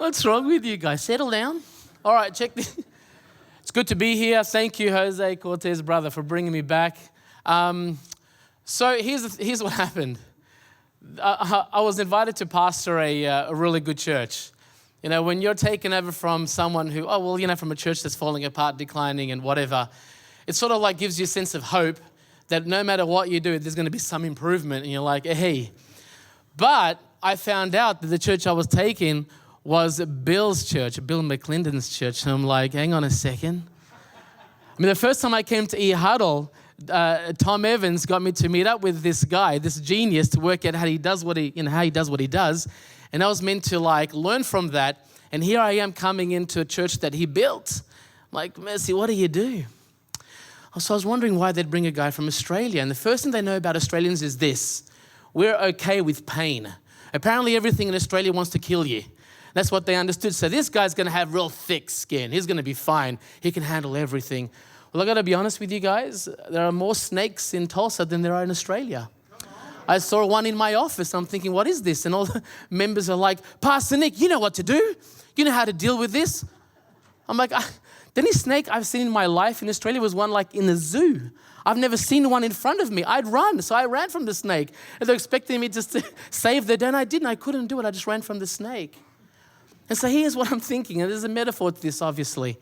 What's wrong with you guys? Settle down. All right, check this. It's good to be here. Thank you, Jose Cortez, brother, for bringing me back. So here's what happened. I was invited to pastor a really good church. You know, when you're taken over from someone who, from a church that's falling apart, declining and whatever, it sort of like gives you a sense of hope that no matter what you do, there's going to be some improvement. And you're like, hey. But I found out that the church I was taking was Bill's church, Bill McClendon's church. And I'm like, hang on a second. I mean, the first time I came to E-Huddle, Tom Evans got me to meet up with this guy, this genius, to work out how he does what he does. And I was meant to learn from that. And here I am coming into a church that he built. I'm like, Mercy, what do you do? So I was wondering why they'd bring a guy from Australia. And the first thing they know about Australians is this: we're okay with pain. Apparently everything in Australia wants to kill you. That's what they understood. So this guy's going to have real thick skin. He's going to be fine. He can handle everything. Well, I got to be honest with you guys. There are more snakes in Tulsa than there are in Australia. I saw one in my office. I'm thinking, what is this? And all the members are like, Pastor Nick, you know what to do. You know how to deal with this. I'm like, the only snake I've seen in my life in Australia was one in the zoo. I've never seen one in front of me. I'd run, so I ran from the snake. And they're expecting me to save the day, and I didn't. I couldn't do it. I just ran from the snake. And so here's what I'm thinking, and there's a metaphor to this, obviously.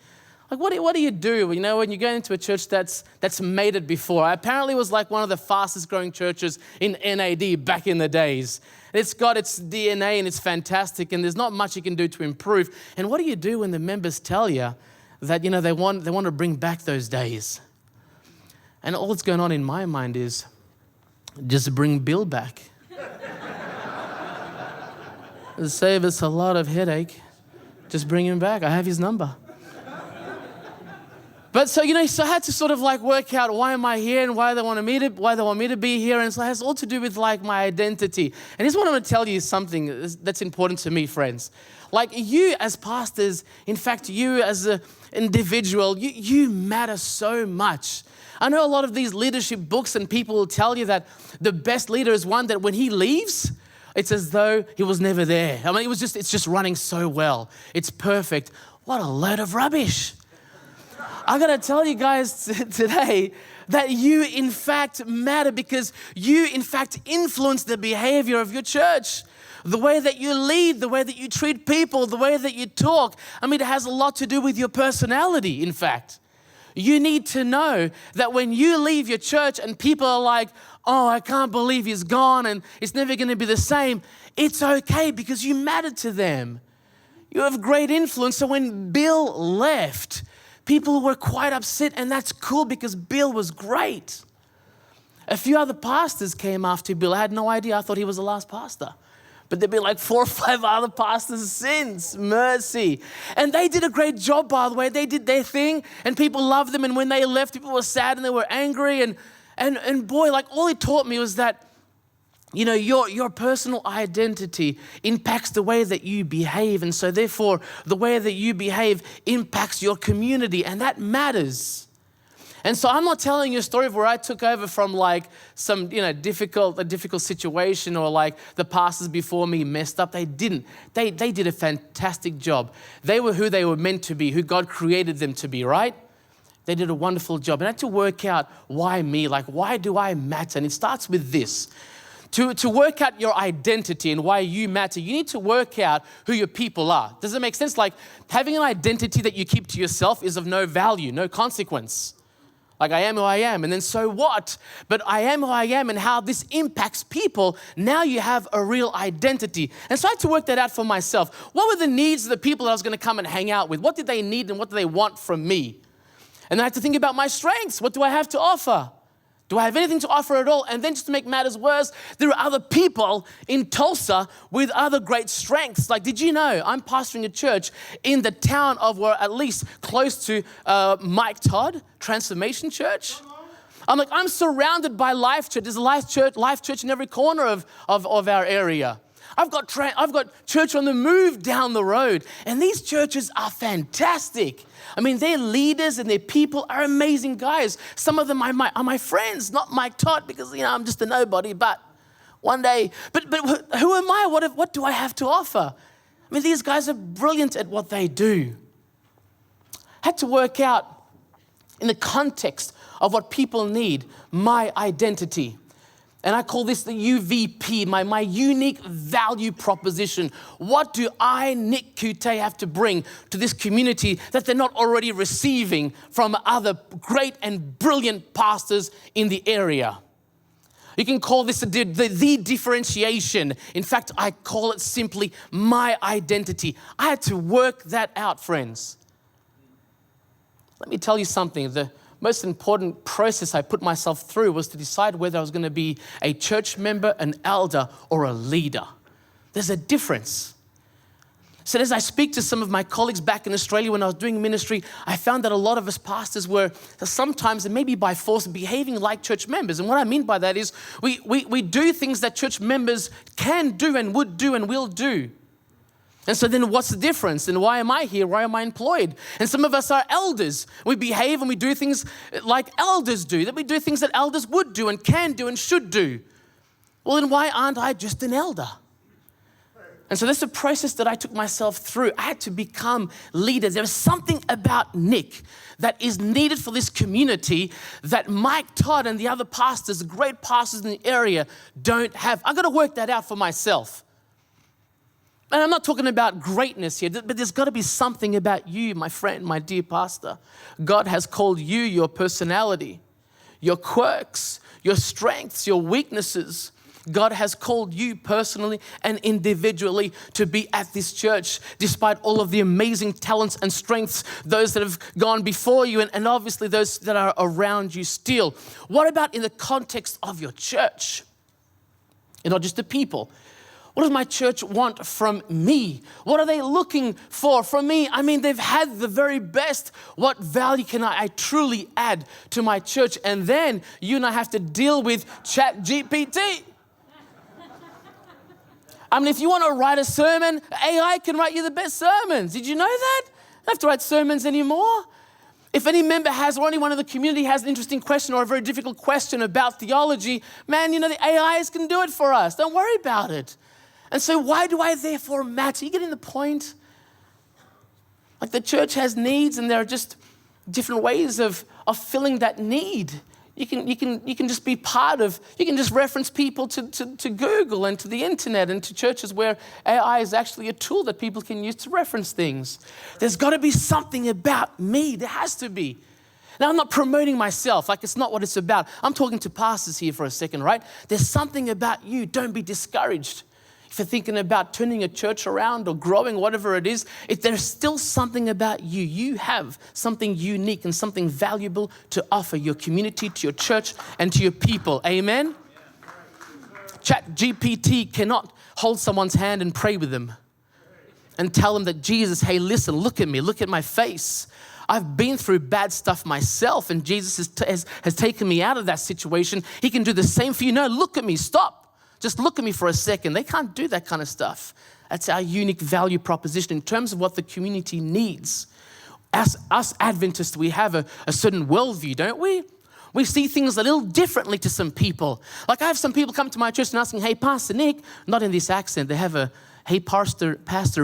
What do you do, when you go into a church that's made it before? Apparently it was one of the fastest growing churches in NAD back in the days. It's got its DNA and it's fantastic, and there's not much you can do to improve. And what do you do when the members tell you that, they want to bring back those days? And all that's going on in my mind is, just bring Bill back. It'll save us a lot of headache. Just bring him back. I have his number. But so I had to sort of work out, why am I here and why they want me to be here. And so it has all to do with my identity. And here's what I'm going to tell you, something that's important to me, friends. You as pastors, in fact, you as an individual, you matter so much. I know a lot of these leadership books and people will tell you that the best leader is one that when he leaves, it's as though he was never there. I mean, it's just running so well. It's perfect. What a load of rubbish. I got to tell you guys today that you in fact matter, because you in fact influence the behavior of your church. The way that you lead, the way that you treat people, the way that you talk. I mean, it has a lot to do with your personality, in fact. You need to know that when you leave your church and people are like, oh, I can't believe he's gone and it's never going to be the same. It's okay, because you matter to them. You have great influence. So when Bill left, people were quite upset, and that's cool because Bill was great. A few other pastors came after Bill. I had no idea. I thought he was the last pastor. But there'd been 4 or 5 other pastors since. Mercy. And they did a great job, by the way. They did their thing, and people loved them. And when they left, people were sad and they were angry. And boy, all it taught me was that, your personal identity impacts the way that you behave. And so therefore, the way that you behave impacts your community, and that matters. And so I'm not telling you a story of where I took over from some, difficult situation, or the pastors before me messed up. They didn't. They did a fantastic job. They were who they were meant to be, who God created them to be, right? They did a wonderful job. And I had to work out, why me? Why do I matter? And it starts with this. To work out your identity and why you matter, you need to work out who your people are. Does it make sense? Having an identity that you keep to yourself is of no value, no consequence. I am who I am, and then so what? But I am who I am, and how this impacts people, now you have a real identity. And so I had to work that out for myself. What were the needs of the people that I was going to come and hang out with? What did they need and what do they want from me? And I had to think about my strengths. What do I have to offer? Do I have anything to offer at all? And then just to make matters worse, there are other people in Tulsa with other great strengths. Did you know I'm pastoring a church in the town of, or at least close to Mike Todd Transformation Church? I'm surrounded by Life Church. There's a Life Church in every corner of our area. I've got church on the move down the road, and these churches are fantastic. I mean, their leaders and their people are amazing guys. Some of them are my friends, not Mike Todd, because I'm just a nobody. But one day, but who am I? What do I have to offer? I mean, these guys are brilliant at what they do. Had to work out in the context of what people need, my identity. And I call this the UVP, my unique value proposition. What do I, Nic Coutet, have to bring to this community that they're not already receiving from other great and brilliant pastors in the area? You can call this the differentiation. In fact, I call it simply my identity. I had to work that out, friends. Let me tell you something. The most important process I put myself through was to decide whether I was going to be a church member, an elder, or a leader. There's a difference. So as I speak to some of my colleagues back in Australia when I was doing ministry, I found that a lot of us pastors were sometimes, and maybe by force, behaving like church members. And what I mean by that is we do things that church members can do and would do and will do. And so then what's the difference? And why am I here? Why am I employed? And some of us are elders. We behave and we do things like elders do, that we do things that elders would do and can do and should do. Well, then why aren't I just an elder? And so this is a process that I took myself through. I had to become leader. There was something about Nic that is needed for this community that Mike Todd and the other pastors, the great pastors in the area, don't have. I've got to work that out for myself. And I'm not talking about greatness here, but there's got to be something about you, my friend, my dear pastor. God has called you, your personality, your quirks, your strengths, your weaknesses. God has called you personally and individually to be at this church, despite all of the amazing talents and strengths, those that have gone before you and obviously those that are around you still. What about in the context of your church? And not just the people. What does my church want from me? What are they looking for from me? I mean, they've had the very best. What value can I truly add to my church? And then you and I have to deal with ChatGPT. I mean, if you want to write a sermon, AI can write you the best sermons. Did you know that? You don't have to write sermons anymore. If any member has, or anyone in the community has an interesting question or a very difficult question about theology, man, the AIs can do it for us. Don't worry about it. And so why do I therefore matter? You getting the point? Like the church has needs and there are just different ways of filling that need. You can just be part of, you can just reference people to Google and to the internet and to churches where AI is actually a tool that people can use to reference things. There's got to be something about me. There has to be. Now, I'm not promoting myself, like it's not what it's about. I'm talking to pastors here for a second, right? There's something about you. Don't be discouraged. If you're thinking about turning a church around or growing, whatever it is, there's still something about you. You have something unique and something valuable to offer your community, to your church, and to your people. Amen? ChatGPT cannot hold someone's hand and pray with them and tell them that Jesus, hey, listen, look at me, look at my face. I've been through bad stuff myself, and Jesus has taken me out of that situation. He can do the same for you. No, look at me, stop. Just look at me for a second. They can't do that kind of stuff. That's our unique value proposition in terms of what the community needs. As us Adventists, we have a certain worldview, don't we? We see things a little differently to some people. Like I have some people come to my church and asking, hey, Pastor Nic, not in this accent. They have a, hey, Pastor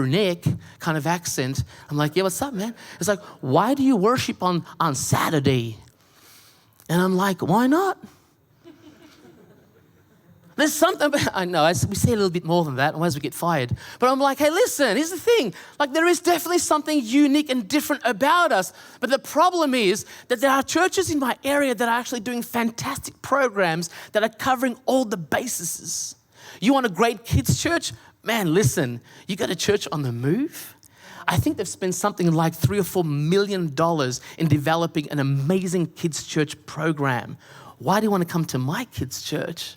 Nic kind of accent. I'm like, yeah, what's up, man? It's like, why do you worship on Saturday? And I'm like, why not? There's something, I know, we say a little bit more than that, otherwise we get fired. But I'm like, hey, listen, here's the thing. Like there is definitely something unique and different about us. But the problem is that there are churches in my area that are actually doing fantastic programs that are covering all the bases. You want a great kids church? Man, listen, you got a church on the move? I think they've spent something like $3 or $4 million in developing an amazing kids church program. Why do you want to come to my kids church?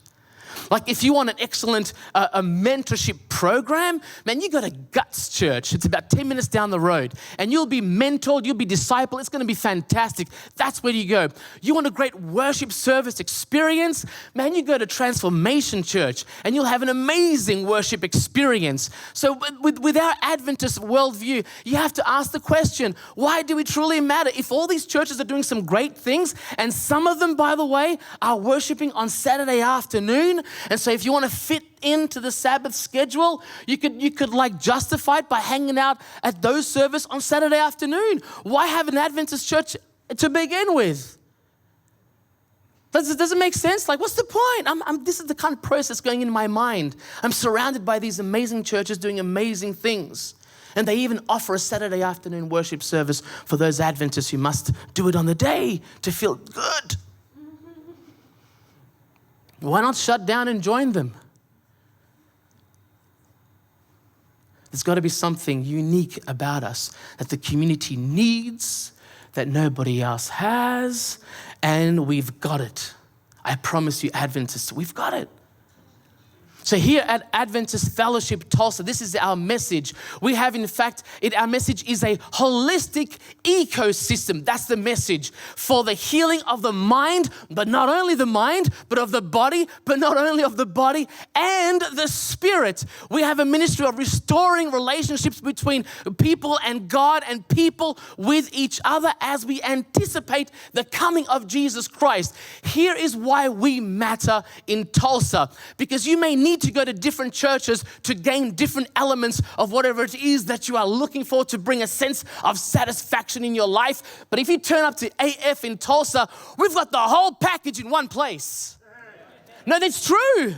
Like if you want an excellent a mentorship program, man, you got a Guts Church. It's about 10 minutes down the road. And you'll be mentored, you'll be discipled. It's going to be fantastic. That's where you go. You want a great worship service experience? Man, you go to Transformation Church and you'll have an amazing worship experience. So with our Adventist worldview, you have to ask the question, why do we truly matter? If all these churches are doing some great things, and some of them, by the way, are worshiping on Saturday afternoon, And so if you want to fit into the Sabbath schedule, you could like justify it by hanging out at those services on Saturday afternoon. Why have an Adventist church to begin with? Does it make sense? Like, what's the point? This is the kind of process going in my mind. I'm surrounded by these amazing churches doing amazing things. And they even offer a Saturday afternoon worship service for those Adventists who must do it on the day to feel good. Why not shut down and join them? There's got to be something unique about us that the community needs, that nobody else has, and we've got it. I promise you, Adventists, we've got it. So here at Adventist Fellowship Tulsa, this is our message. We have, in fact, our message is a holistic ecosystem. That's the message for the healing of the mind, but not only the mind, but of the body, but not only of the body and the spirit. We have a ministry of restoring relationships between people and God and people with each other as we anticipate the coming of Jesus Christ. Here is why we matter in Tulsa, because you may need to go to different churches to gain different elements of whatever it is that you are looking for to bring a sense of satisfaction in your life. But if you turn up to AF in Tulsa, we've got the whole package in one place. No, that's true.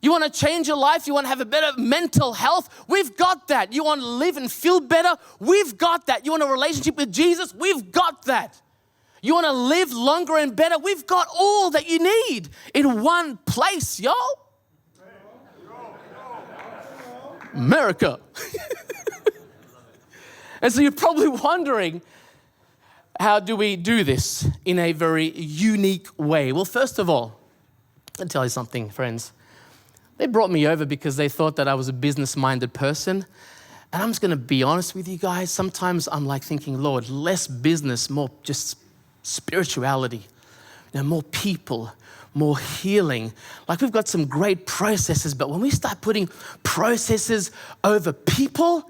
You want to change your life? You want to have a better mental health? We've got that. You want to live and feel better? We've got that. You want a relationship with Jesus? We've got that. You want to live longer and better? We've got all that you need in one place, y'all. America. And so you're probably wondering, how do we do this in a very unique way? Well, first of all, I'll tell you something, friends. They brought me over because they thought that I was a business-minded person. And I'm just going to be honest with you guys. Sometimes I'm like thinking, Lord, less business, more just spirituality, more people, more healing. Like, we've got some great processes, but when we start putting processes over people,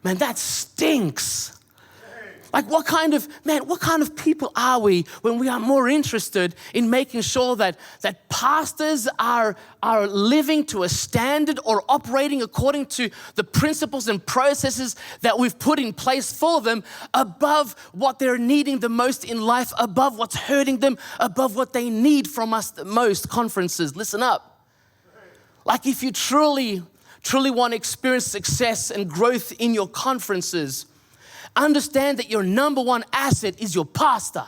man, that stinks. Like, what kind of people are we when we are more interested in making sure that pastors are living to a standard or operating according to the principles and processes that we've put in place for them, above what they're needing the most in life, above what's hurting them, above what they need from us the most? Conferences, listen up. Like, if you truly want to experience success and growth in your conferences, understand that your number one asset is your pastor.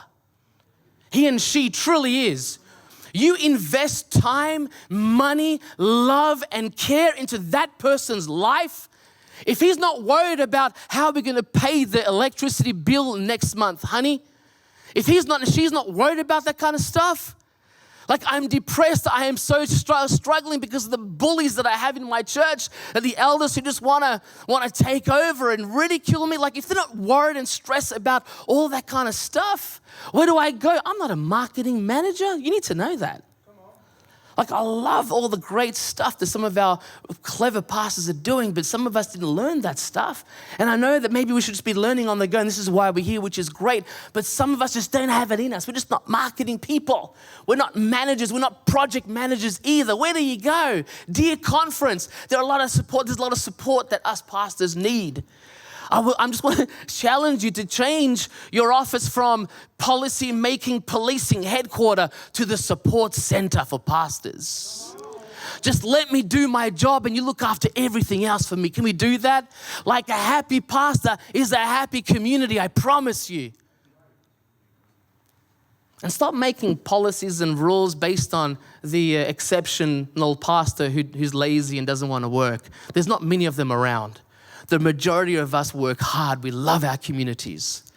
He and she truly is. You invest time, money, love, and care into that person's life. If he's not worried about how we're going to pay the electricity bill next month, honey, if she's not worried about that kind of stuff, like, I'm depressed, I am so struggling because of the bullies that I have in my church, and the elders who just want to take over and ridicule me. Like, if they're not worried and stressed about all that kind of stuff, where do I go? I'm not a marketing manager. You need to know that. Like, I love all the great stuff that some of our clever pastors are doing, but some of us didn't learn that stuff. And I know that maybe we should just be learning on the go, and this is why we're here, which is great. But some of us just don't have it in us. We're just not marketing people. We're not managers. We're not project managers either. Where do you go? Dear conference, there's a lot of support that us pastors need. I just want to challenge you to change your office from policy-making, policing headquarters to the support center for pastors. Just let me do my job and you look after everything else for me. Can we do that? Like, a happy pastor is a happy community, I promise you. And stop making policies and rules based on the exceptional pastor who's lazy and doesn't want to work. There's not many of them around. The majority of us work hard. We love our communities.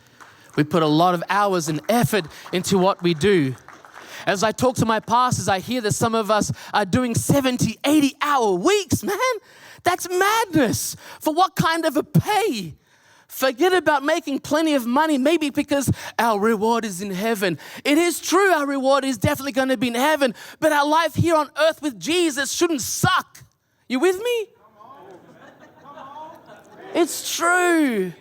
We put a lot of hours and effort into what we do. As I talk to my pastors, I hear that some of us are doing 70, 80-hour weeks, man. That's madness. For what kind of a pay? Forget about making plenty of money, maybe because our reward is in heaven. It is true, our reward is definitely going to be in heaven, but our life here on earth with Jesus shouldn't suck. You with me? It's true.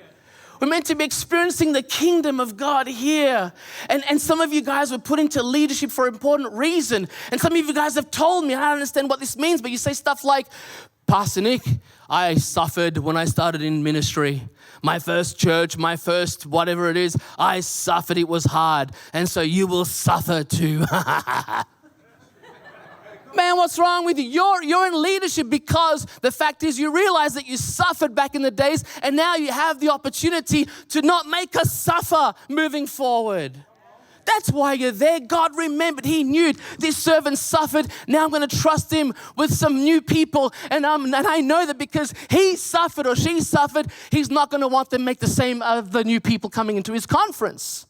We're meant to be experiencing the kingdom of God here. And some of you guys were put into leadership for an important reason. And some of you guys have told me, I don't understand what this means, but you say stuff like, Pastor Nick, I suffered when I started in ministry. My first church, my first whatever it is, I suffered. It was hard. And so you will suffer too. Man, what's wrong with you? You're in leadership because the fact is you realize that you suffered back in the days and now you have the opportunity to not make us suffer moving forward. That's why you're there. God remembered. He knew this servant suffered. Now I'm going to trust him with some new people. And I know that because he suffered or she suffered, he's not going to want them to make the same of the new people coming into his conference.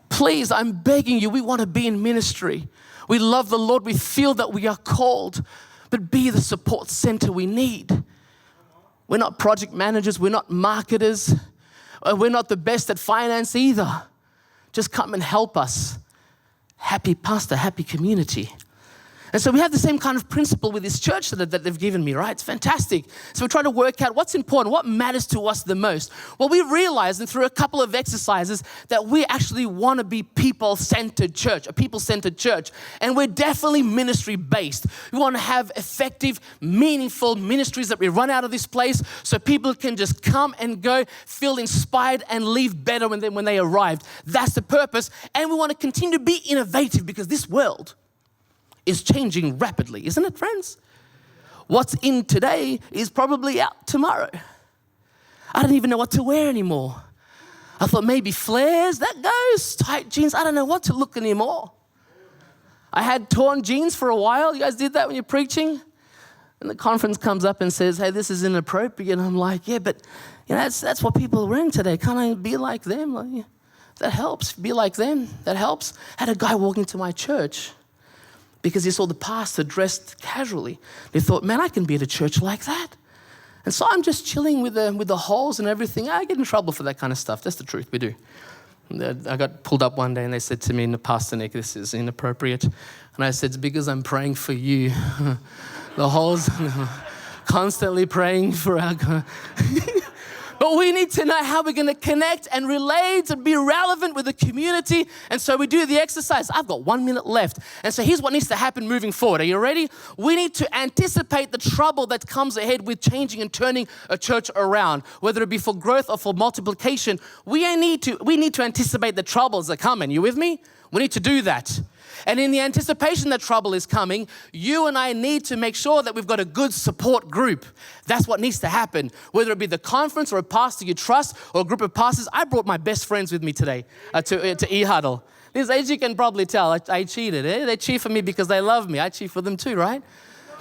Please, I'm begging you, we want to be in ministry. We love the Lord. We feel that we are called, but be the support center we need. We're not project managers. We're not marketers. We're not the best at finance either. Just come and help us. Happy pastor, happy community. And so we have the same kind of principle with this church that they've given me, right? It's fantastic. So we're trying to work out what's important, what matters to us the most. Well, we realized, and through a couple of exercises, that we actually want to be people-centered church, a people-centered church. And we're definitely ministry-based. We want to have effective, meaningful ministries that we run out of this place so people can just come and go, feel inspired, and leave better when they arrived. That's the purpose. And we want to continue to be innovative because this world is changing rapidly, isn't it, friends? What's in today is probably out tomorrow. I don't even know what to wear anymore. I thought maybe flares, that goes, tight jeans. I don't know what to look anymore. I had torn jeans for a while. You guys did that when you're preaching? And the conference comes up and says, hey, this is inappropriate. And I'm like, yeah, but that's what people are wearing today. Can't I be like them? Like, yeah, that helps. Be like them. That helps. I had a guy walk into my church because he saw the pastor dressed casually. He thought, man, I can be at a church like that. And so I'm just chilling with the holes and everything. I get in trouble for that kind of stuff. That's the truth, we do. I got pulled up one day and they said to me, Pastor Nick, this is inappropriate. And I said, it's because I'm praying for you. The holes, constantly praying for our... But we need to know how we're going to connect and relate and be relevant with the community. And so we do the exercise. I've got 1 minute left. And so here's what needs to happen moving forward. Are you ready? We need to anticipate the trouble that comes ahead with changing and turning a church around, whether it be for growth or for multiplication. We need to anticipate the troubles that come. You with me? We need to do that. And in the anticipation that trouble is coming, you and I need to make sure that we've got a good support group. That's what needs to happen. Whether it be the conference or a pastor you trust or a group of pastors. I brought my best friends with me today to E-Huddle. As you can probably tell, I cheated. They cheer for me because they love me. I cheer for them too, right?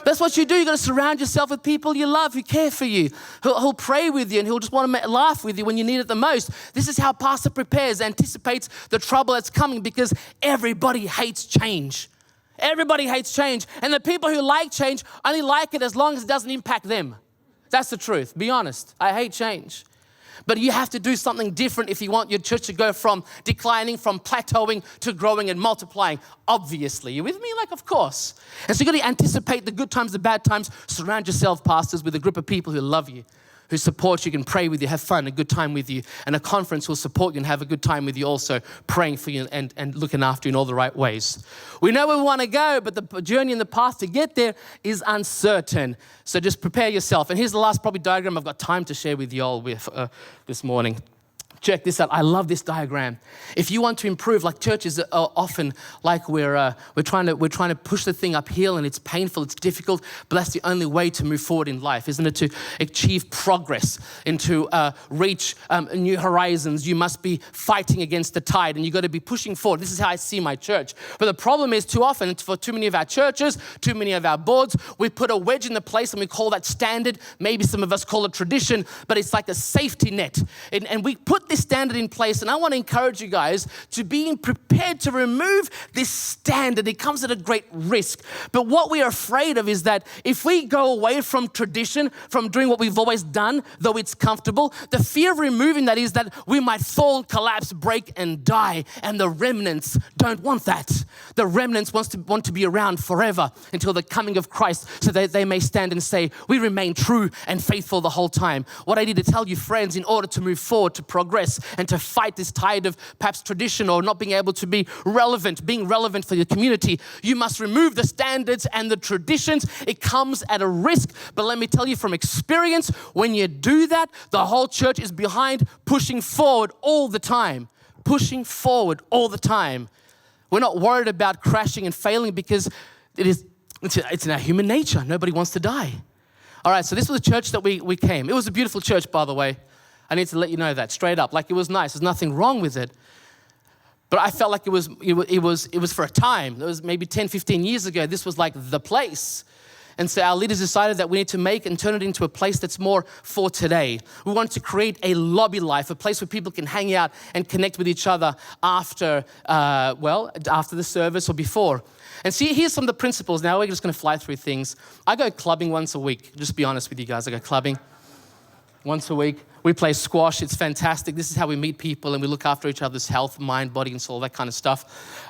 That's what you do. You've got to surround yourself with people you love, who care for you, who'll pray with you, and who'll just want to laugh with you when you need it the most. This is how pastor prepares, anticipates the trouble that's coming, because everybody hates change. Everybody hates change. And the people who like change only like it as long as it doesn't impact them. That's the truth. Be honest. I hate change. But you have to do something different if you want your church to go from declining, from plateauing to growing and multiplying. Obviously. You with me? Like, of course. And so you've got to anticipate the good times, the bad times. Surround yourself, pastors, with a group of people who love you, who support you, can pray with you, have fun, a good time with you. And a conference will support you and have a good time with you also, praying for you and looking after you in all the right ways. We know where we want to go, but the journey and the path to get there is uncertain. So just prepare yourself. And here's the last probably diagram I've got time to share with you all this morning. Check this out. I love this diagram. If you want to improve, like churches are often like we're trying to push the thing uphill, and it's painful, it's difficult, but that's the only way to move forward in life, isn't it? To achieve progress and to reach new horizons, you must be fighting against the tide, and you've got to be pushing forward. This is how I see my church. But the problem is, too often, for too many of our churches, too many of our boards, we put a wedge in the place and we call that standard. Maybe some of us call it tradition, but it's like a safety net. And we put put this standard in place, and I want to encourage you guys to be prepared to remove this standard. It comes at a great risk. But what we are afraid of is that if we go away from tradition, from doing what we've always done, though it's comfortable, the fear of removing that is that we might fall, collapse, break, and die. And the remnants don't want that. The remnants want to be around forever until the coming of Christ, so that they may stand and say, we remain true and faithful the whole time. What I need to tell you, friends, in order to move forward, to progress, and to fight this tide of perhaps tradition or not being able to be relevant, being relevant for your community, you must remove the standards and the traditions. It comes at a risk, but let me tell you from experience, when you do that, the whole church is behind, pushing forward all the time. Pushing forward all the time. We're not worried about crashing and failing because it's in our human nature. Nobody wants to die. All right, so this was a church that we came. It was a beautiful church, by the way. I need to let you know that straight up. Like, it was nice. There's nothing wrong with it. But I felt like it was for a time. It was maybe 10, 15 years ago. This was like the place. And so our leaders decided that we need to make and turn it into a place that's more for today. We want to create a lobby life, a place where people can hang out and connect with each other after the service or before. And see, here's some of the principles. Now we're just going to fly through things. I go clubbing once a week. Just be honest with you guys. I go clubbing once a week. We play squash. It's fantastic. This is how we meet people and we look after each other's health, mind, body, and soul, that kind of stuff.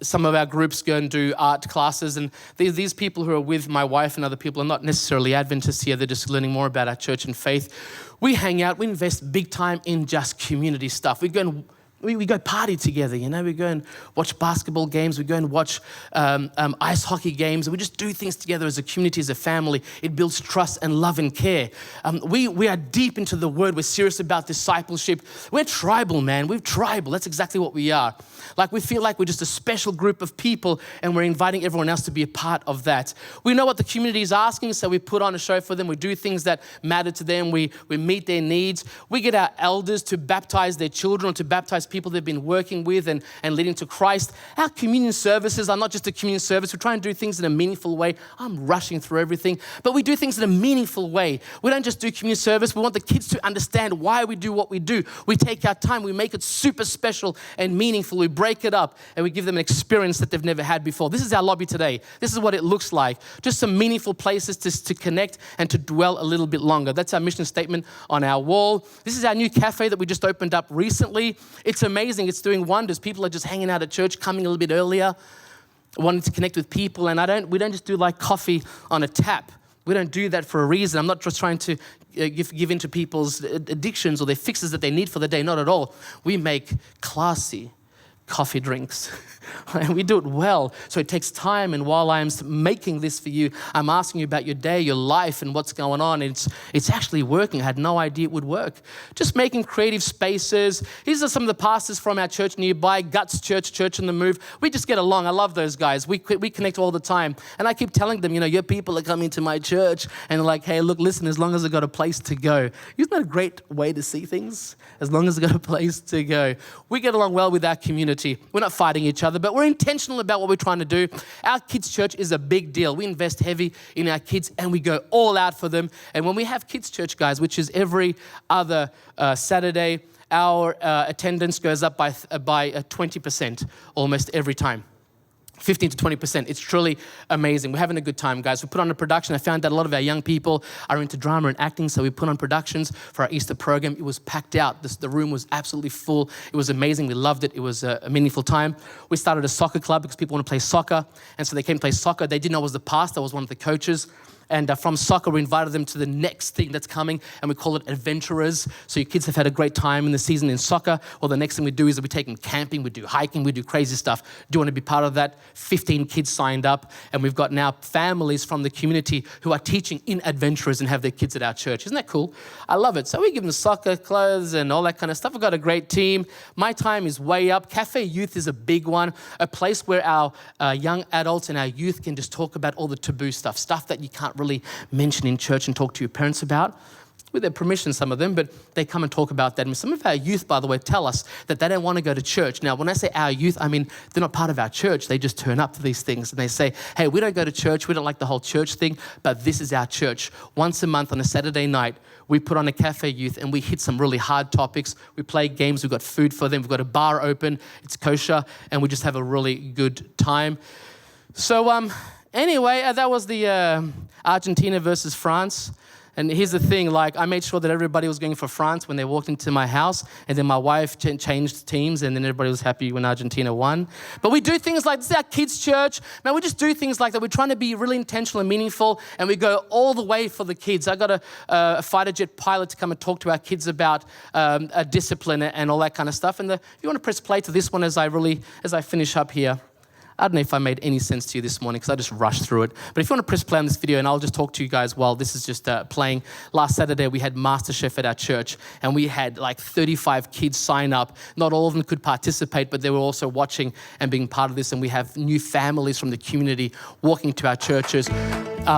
Some of our groups go and do art classes. And these people who are with my wife and other people are not necessarily Adventists here. They're just learning more about our church and faith. We hang out. We invest big time in just community stuff. We go party together, you know. We go and watch basketball games. We go and watch ice hockey games. We just do things together as a community, as a family. It builds trust and love and care. We are deep into the word. We're serious about discipleship. We're tribal, man. We're tribal. That's exactly what we are. Like, we feel like we're just a special group of people and we're inviting everyone else to be a part of that. We know what the community is asking, so we put on a show for them. We do things that matter to them. We meet their needs. We get our elders to baptize their children or to baptize people they've been working with and leading to Christ. Our communion services are not just a communion service. We try and do things in a meaningful way. I'm rushing through everything, but we do things in a meaningful way. We don't just do communion service. We want the kids to understand why we do what we do. We take our time. We make it super special and meaningful. We break it up and we give them an experience that they've never had before. This is our lobby today. This is what it looks like. Just some meaningful places to connect and to dwell a little bit longer. That's our mission statement on our wall. This is our new cafe that we just opened up recently. It's amazing. It's doing wonders. People are just hanging out at church, coming a little bit earlier, wanting to connect with people. And we don't just do like coffee on a tap. We don't do that for a reason. I'm not just trying to give in to people's addictions or their fixes that they need for the day. Not at all. We make classy coffee drinks. And we do it well. So it takes time. And while I'm making this for you, I'm asking you about your day, your life, and what's going on. It's actually working. I had no idea it would work. Just making creative spaces. These are some of the pastors from our church nearby, Guts Church, Church on the Move. We just get along. I love those guys. We connect all the time. And I keep telling them, your people are coming to my church. And they're like, hey, look, listen, as long as I've got a place to go. Isn't that a great way to see things? As long as I've got a place to go. We get along well with our community. We're not fighting each other, but we're intentional about what we're trying to do. Our kids' church is a big deal. We invest heavy in our kids and we go all out for them. And when we have kids' church, guys, which is every other Saturday, our attendance goes up by 20% almost every time. 15 to 20%. It's truly amazing. We're having a good time, guys. We put on a production. I found that a lot of our young people are into drama and acting, so we put on productions for our Easter program. It was packed out. The room was absolutely full. It was amazing. We loved it. It was a meaningful time. We started a soccer club because people want to play soccer, and so they came to play soccer. They didn't know I was the pastor. I was one of the coaches. And from soccer, we invited them to the next thing that's coming, and we call it Adventurers. So your kids have had a great time in the season in soccer. Well, the next thing we do is we take them camping, we do hiking, we do crazy stuff. Do you want to be part of that? 15 kids signed up, and we've got now families from the community who are teaching in Adventurers and have their kids at our church. Isn't that cool? I love it. So we give them soccer clothes and all that kind of stuff. We've got a great team. My time is way up. Cafe Youth is a big one, a place where our young adults and our youth can just talk about all the taboo stuff that you can't really mention in church and talk to your parents about. with their permission, some of them, but they come and talk about that. And some of our youth, by the way, tell us that they don't want to go to church. Now, when I say our youth, I mean they're not part of our church. They just turn up to these things and they say, hey, we don't go to church. We don't like the whole church thing, but this is our church. Once a month on a Saturday night, we put on a cafe youth and we hit some really hard topics. We play games. We've got food for them. We've got a bar open. It's kosher. And we just have a really good time. So anyway, that was the Argentina versus France. And here's the thing, like I made sure that everybody was going for France when they walked into my house, and then my wife changed teams, and then everybody was happy when Argentina won. But we do things like, this is our kids' church. Man, we just do things like that. We're trying to be really intentional and meaningful, and we go all the way for the kids. I got a fighter jet pilot to come and talk to our kids about discipline and all that kind of stuff. And if you want to press play to this one as I finish up here. I don't know if I made any sense to you this morning because I just rushed through it. But if you want to press play on this video, and I'll just talk to you guys while this is just playing. Last Saturday, we had MasterChef at our church, and we had like 35 kids sign up. Not all of them could participate, but they were also watching and being part of this. And we have new families from the community walking to our churches.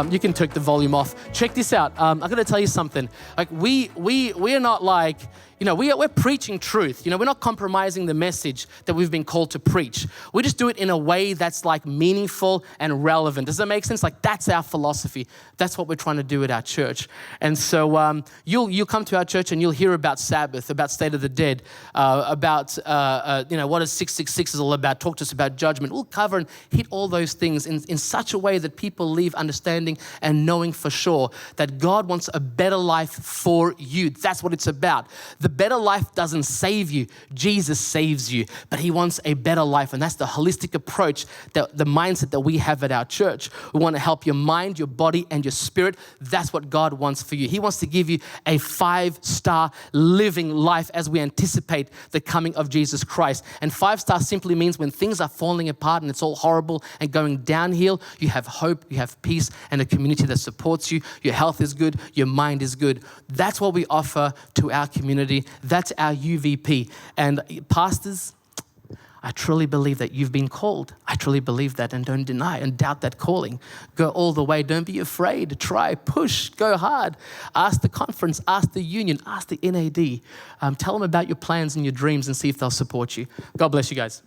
You can take the volume off. Check this out. I'm going to tell you something. Like we're not like, we're preaching truth. We're not compromising the message that we've been called to preach. We just do it in a way that's like meaningful and relevant. Does that make sense? Like that's our philosophy. That's what we're trying to do at our church. And so you'll come to our church and you'll hear about Sabbath, about State of the Dead, about what is 666 is all about. Talk to us about judgment. We'll cover and hit all those things in such a way that people leave understanding and knowing for sure that God wants a better life for you. That's what it's about. The better life doesn't save you. Jesus saves you, but he wants a better life. And that's the holistic approach, the mindset that we have at our church. We want to help your mind, your body, and your spirit. That's what God wants for you. He wants to give you a 5-star living life as we anticipate the coming of Jesus Christ. And 5-star simply means when things are falling apart and it's all horrible and going downhill, you have hope, you have peace, and a community that supports you. Your health is good, your mind is good. That's what we offer to our community. That's our UVP. And pastors, I truly believe that you've been called. I truly believe that, and don't deny and doubt that calling. Go all the way. Don't be afraid. Try, push, go hard. Ask the conference, ask the union, ask the NAD. Tell them about your plans and your dreams and see if they'll support you. God bless you guys.